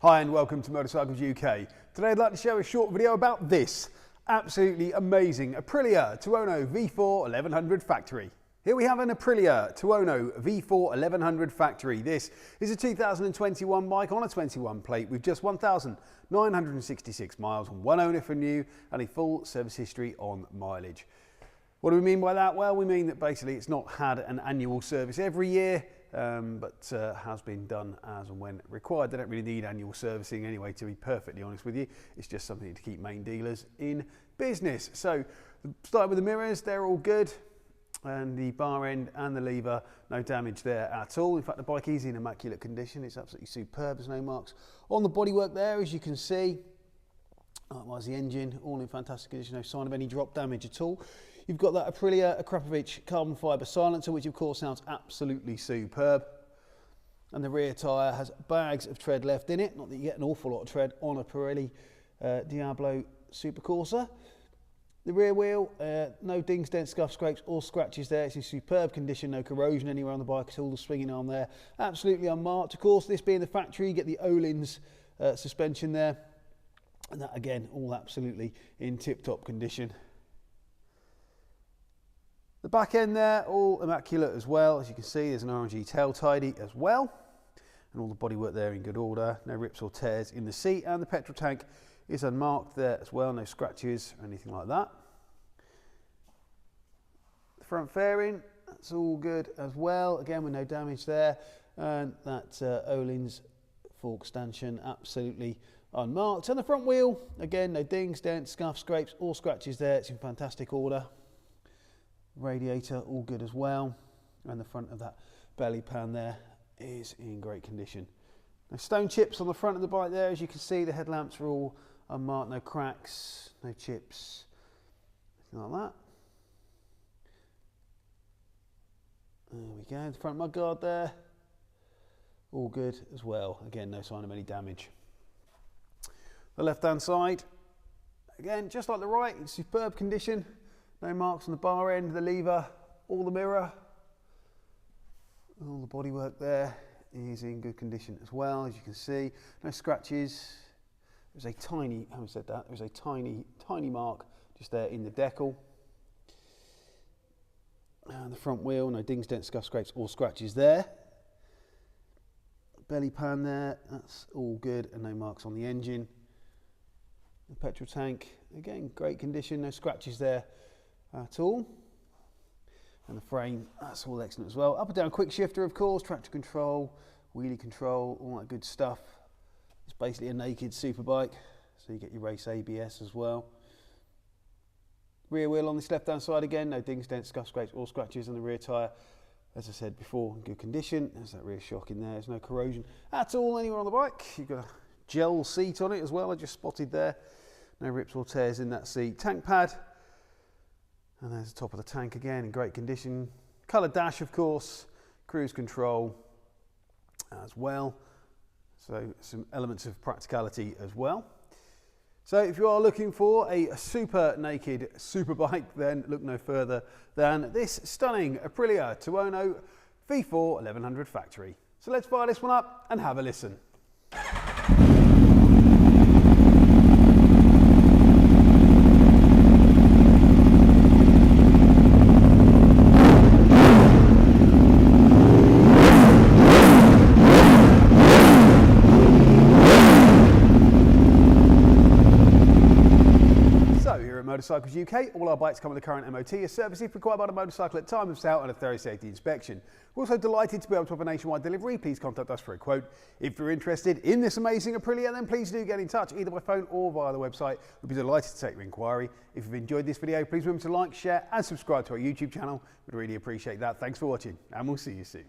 Hi and welcome to Motorcycles UK. Today I'd like to share a short video about this absolutely amazing Aprilia Tuono V4 1100 factory. Here we have an Aprilia Tuono V4 1100 factory. This is a 2021 bike on a 21 plate with just 1,966 miles on one owner for new and a full service history on mileage. What do we mean by that? Well, we mean that basically it's not had an annual service every year, but has been done as and when required. They don't really need annual servicing anyway, to be perfectly honest with you. It's just something to keep main dealers in business. So, starting with the mirrors, they're all good. And the bar end and the lever, no damage there at all. In fact, the bike is in immaculate condition. It's absolutely superb. There's no marks on the bodywork there, as you can see. Likewise, the engine, all in fantastic condition. No sign of any drop damage at all. You've got that Aprilia Akrapovic carbon fibre silencer, which of course sounds absolutely superb. And the rear tyre has bags of tread left in it. Not that you get an awful lot of tread on a Pirelli Diablo Supercorsa. The rear wheel, no dings, dents, scuffs, scrapes or scratches there. It's in superb condition, no corrosion anywhere on the bike at all. The swinging arm there, absolutely unmarked. Of course, this being the factory, you get the Öhlins suspension there. And that again, all absolutely in tip-top condition. The back end there, all immaculate as well. As you can see, there's an R&G Tail tidy as well. And all the bodywork there in good order. No rips or tears in the seat. And the petrol tank is unmarked there as well. No scratches or anything like that. The front fairing, that's all good as well. Again, with no damage there. And that Öhlins Forks stanchion, absolutely unmarked. And the front wheel, again, no dings, dents, scuffs, scrapes or scratches there. It's in fantastic order. Radiator all good as well, and the front of that belly pan there is in great condition. No stone chips on the front of the bike there. As you can see, the headlamps are all unmarked, no cracks, no chips, anything like that. There we go, the front mudguard there, all good as well. Again, no sign of any damage. The left hand side, again, just like the right, in superb condition. No marks on the bar end, the lever, or the mirror. All the bodywork there is in good condition as well, as you can see. No scratches. There's a tiny, having said that, there's a tiny mark just there in the decal. And the front wheel, no dings, dents, scuffs, scrapes, or scratches there. Belly pan there, that's all good, and no marks on the engine. The petrol tank, again, great condition, no scratches there at all. And the frame, that's all excellent as well. Up and down quick shifter, of course, tractor control, wheelie control, all that good stuff. It's basically a naked superbike, so you get your race ABS as well. Rear wheel on this left hand side again, no dings, dents, scuffs, scrapes or scratches. On the rear tyre, as I said before, in good condition. There's that rear shock in there, there's no corrosion at all anywhere on the bike. You've got a gel seat on it as well, I just spotted there. No rips or tears in that seat. Tank pad. And there's the top of the tank again in great condition. Colour dash, of course, cruise control as well. So some elements of practicality as well. So if you are looking for a super naked superbike, then look no further than this stunning Aprilia Tuono V4 1100 factory. So let's fire this one up and have a listen. Motorcycles UK, all our bikes come with a current MOT, a service if required by the motorcycle at time of sale and a thorough safety inspection. We're also delighted to be able to offer nationwide delivery. Please contact us for a quote. If you're interested in this amazing Aprilia, then please do get in touch either by phone or via the website. We'd be delighted to take your inquiry. If you've enjoyed this video, please remember to like, share and subscribe to our YouTube channel. We'd really appreciate that. Thanks for watching and we'll see you soon.